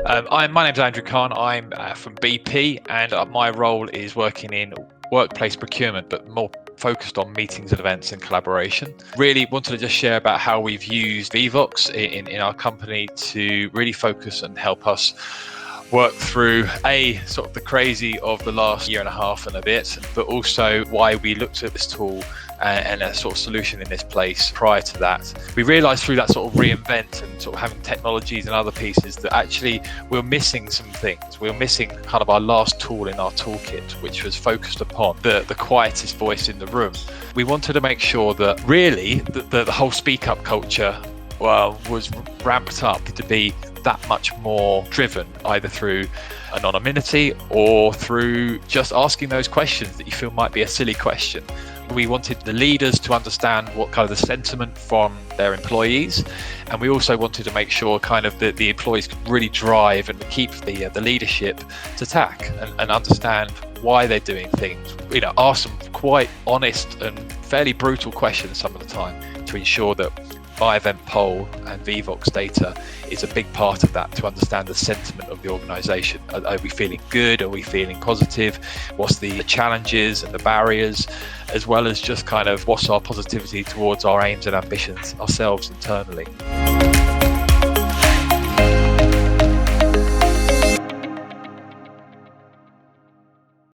My name's Andrew Carne. I'm from BP, and my role is working in workplace procurement, but more focused on meetings and events and collaboration. Really wanted to just share about how we've used Vevox in our company to really focus and help us work through sort of the crazy of the last year and a half and a bit, but also why we looked at this tool and a sort of solution in this place prior to that. We realized through that sort of reinvent and sort of having technologies and other pieces that actually we're missing some things. We're missing kind of our last tool in our toolkit, which was focused upon the quietest voice in the room. We wanted to make sure that really the whole speak up culture was ramped up to be that much more driven, either through anonymity or through just asking those questions that you feel might be a silly question. We wanted the leaders to understand what kind of the sentiment from their employees, and we also wanted to make sure kind of that the employees could really drive and keep the leadership to tack and understand why they're doing things. Ask some quite honest and fairly brutal questions some of the time to ensure that by-event poll and Vevox data is a big part of that, to understand the sentiment of the organisation. Are we feeling good? Are we feeling positive? What's the challenges and the barriers, as well as just kind of what's our positivity towards our aims and ambitions ourselves internally.